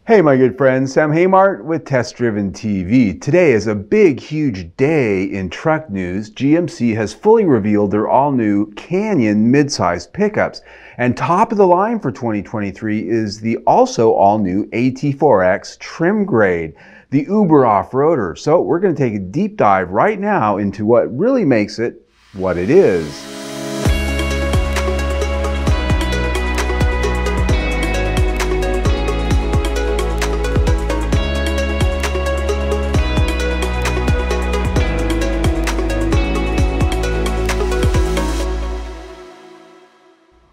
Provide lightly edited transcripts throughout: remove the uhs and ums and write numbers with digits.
Hey my good friend, Sam Haymart with Test Driven TV. Today is a big, huge day in truck news. GMC has fully revealed their all-new Canyon mid-size pickups. And top of the line for 2023 is the also all-new AT4X trim grade, the Uber off-roader. So we're going to take a deep dive right now into what really makes it what it is.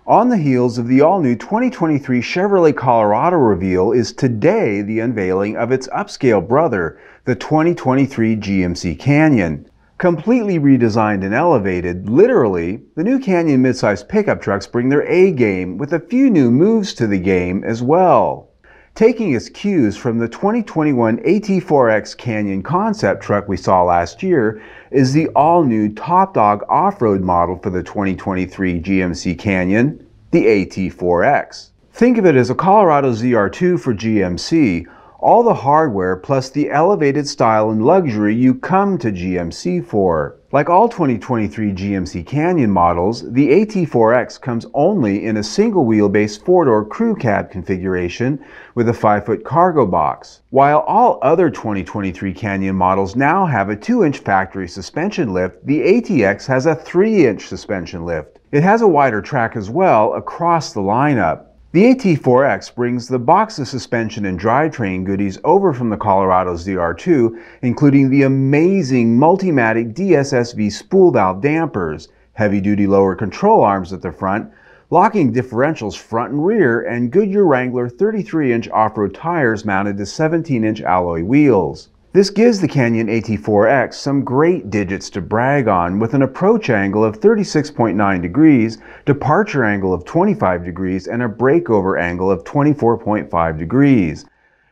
On the heels of the all-new 2023 Chevrolet Colorado reveal is today the unveiling of its upscale brother, the 2023 GMC Canyon. Completely redesigned and elevated, literally, the new Canyon midsize pickup trucks bring their A game with a few new moves to the game as well. Taking its cues from the 2021 AT4X Canyon concept truck we saw last year is the all-new top dog off-road model for the 2023 GMC Canyon, the AT4X. Think of it as a Colorado ZR2 for GMC, all the hardware plus the elevated style and luxury you come to GMC for. Like all 2023 GMC Canyon models, the AT4X comes only in a single wheelbase 4-door crew cab configuration with a 5-foot cargo box. While all other 2023 Canyon models now have a 2-inch factory suspension lift, the ATX has a 3-inch suspension lift. It has a wider track as well across the lineup. The AT4X brings the box of suspension and drivetrain goodies over from the Colorado ZR2, including the amazing Multimatic DSSV spool valve dampers, heavy-duty lower control arms at the front, locking differentials front and rear, and Goodyear Wrangler 33-inch off-road tires mounted to 17-inch alloy wheels. This gives the Canyon AT4X some great digits to brag on, with an approach angle of 36.9 degrees, departure angle of 25 degrees, and a breakover angle of 24.5 degrees.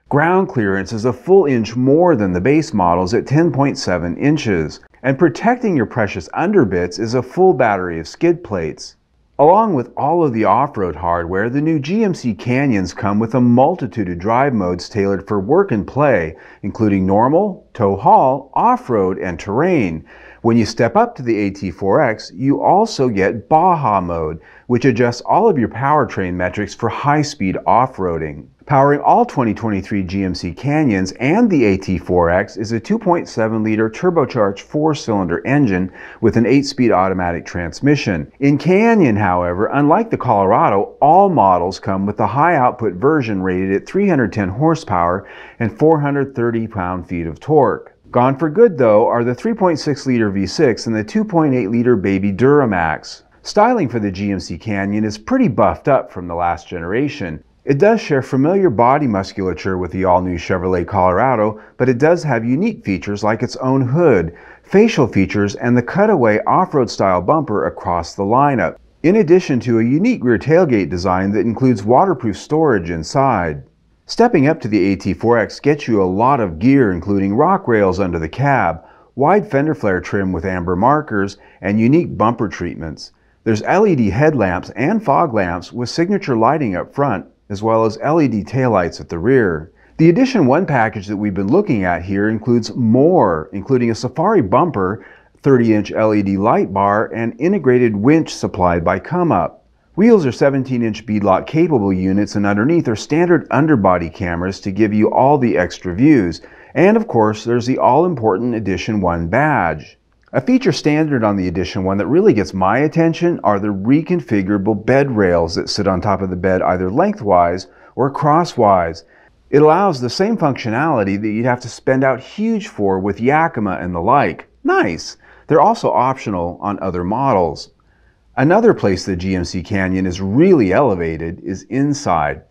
Ground clearance is a full inch more than the base models at 10.7 inches. And protecting your precious underbits is a full battery of skid plates. Along with all of the off-road hardware, the new GMC Canyons come with a multitude of drive modes tailored for work and play, including normal, tow haul, off-road, and terrain. When you step up to the AT4X, you also get Baja mode, which adjusts all of your powertrain metrics for high-speed off-roading. Powering all 2023 GMC Canyons and the AT4X is a 2.7-liter turbocharged 4-cylinder engine with an 8-speed automatic transmission. In Canyon, however, unlike the Colorado, all models come with the high-output version rated at 310 horsepower and 430 pound-feet of torque. Gone for good, though, are the 3.6-liter V6 and the 2.8-liter Baby Duramax. Styling for the GMC Canyon is pretty buffed up from the last generation. It does share familiar body musculature with the all-new Chevrolet Colorado, but it does have unique features like its own hood, facial features, and the cutaway off-road style bumper across the lineup, in addition to a unique rear tailgate design that includes waterproof storage inside. Stepping up to the AT4X gets you a lot of gear, including rock rails under the cab, wide fender flare trim with amber markers, and unique bumper treatments. There's LED headlamps and fog lamps with signature lighting up front, as well as LED taillights at the rear. The Edition 1 package that we've been looking at here includes more, including a safari bumper, 30-inch LED light bar, and integrated winch supplied by ComeUp. Wheels are 17-inch beadlock capable units, and underneath are standard underbody cameras to give you all the extra views. And of course, there's the all-important Edition 1 badge. A feature standard on the Edition 1 that really gets my attention are the reconfigurable bed rails that sit on top of the bed either lengthwise or crosswise. It allows the same functionality that you'd have to spend out huge for with Yakima and the like. Nice! They're also optional on other models. Another place the GMC Canyon is really elevated is inside.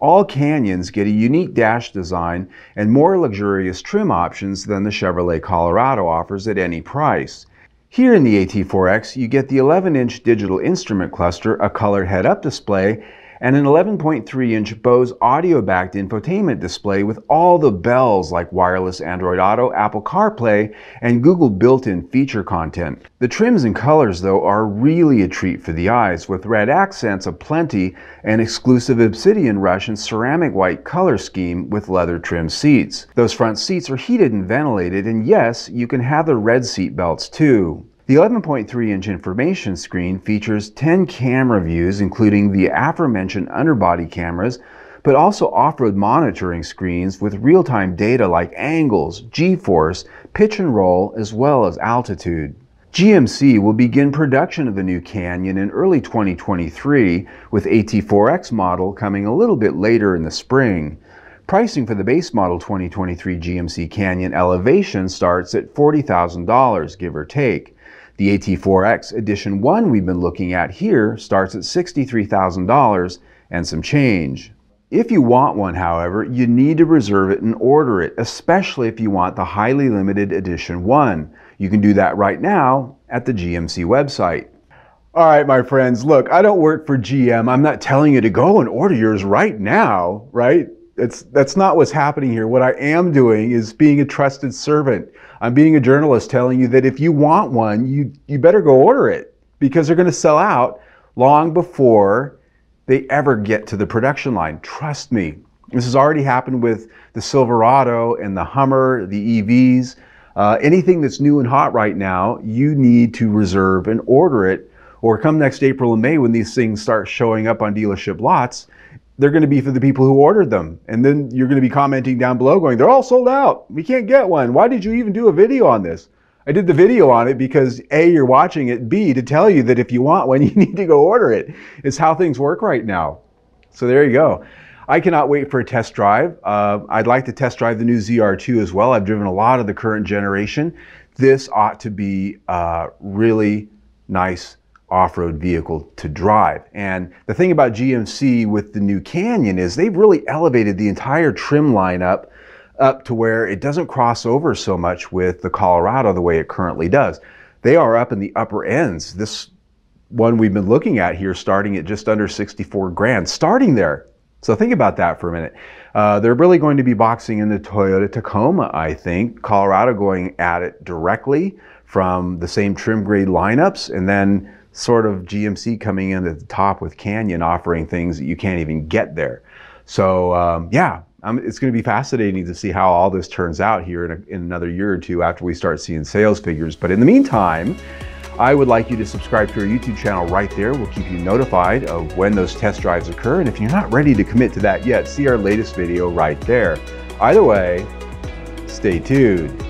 All Canyons get a unique dash design and more luxurious trim options than the Chevrolet Colorado offers at any price. Here in the AT4X, you get the 11-inch digital instrument cluster, a colored head-up display, and an 11.3-inch Bose audio-backed infotainment display with all the bells like wireless Android Auto, Apple CarPlay, and Google built-in feature content. The trims and colors, though, are really a treat for the eyes, with red accents aplenty and exclusive obsidian rush and ceramic white color scheme with leather trim seats. Those front seats are heated and ventilated, and yes, you can have the red seat belts too. The 11.3-inch information screen features 10 camera views, including the aforementioned underbody cameras, but also off-road monitoring screens with real-time data like angles, G-force, pitch and roll, as well as altitude. GMC will begin production of the new Canyon in early 2023, with AT4X model coming a little bit later in the spring. Pricing for the base model 2023 GMC Canyon Elevation starts at $40,000, give or take. The AT4X Edition 1 we've been looking at here starts at $63,000 and some change. If you want one, however, you need to reserve it and order it, especially if you want the highly limited Edition 1. You can do that right now at the GMC website. All right, my friends, look, I don't work for GM. I'm not telling you to go and order yours right now, right? That's not what's happening here. What I am doing is being a trusted servant. I'm being a journalist telling you that if you want one, you better go order it, because they're going to sell out long before they ever get to the production line. Trust me. This has already happened with the Silverado and the Hummer, the EVs. Anything that's new and hot right now, you need to reserve and order it, or come next April and May when these things start showing up on dealership lots, they're going to be for the people who ordered them. And then you're going to be commenting down below going, they're all sold out. We can't get one. Why did you even do a video on this? I did the video on it because A, you're watching it, B, to tell you that if you want one, you need to go order it. It's how things work right now. So there you go. I cannot wait for a test drive. I'd like to test drive the new ZR2 as well. I've driven a lot of the current generation. This ought to be a really nice off-road vehicle to drive. And the thing about GMC with the new Canyon is they've really elevated the entire trim lineup up to where it doesn't cross over so much with the Colorado the way it currently does. They are up in the upper ends. This one we've been looking at here starting at just under 64 grand, starting there. So think about that for a minute. They're really going to be boxing in the Toyota Tacoma, I think. Colorado going at it directly from the same trim grade lineups, and then sort of GMC coming in at the top with Canyon offering things that you can't even get there. So yeah, it's going to be fascinating to see how all this turns out here in another year or two after we start seeing sales figures. But in the meantime, I would like you to subscribe to our YouTube channel right there. We'll keep you notified of when those test drives occur. And if you're not ready to commit to that yet, see our latest video right there. Either way, stay tuned.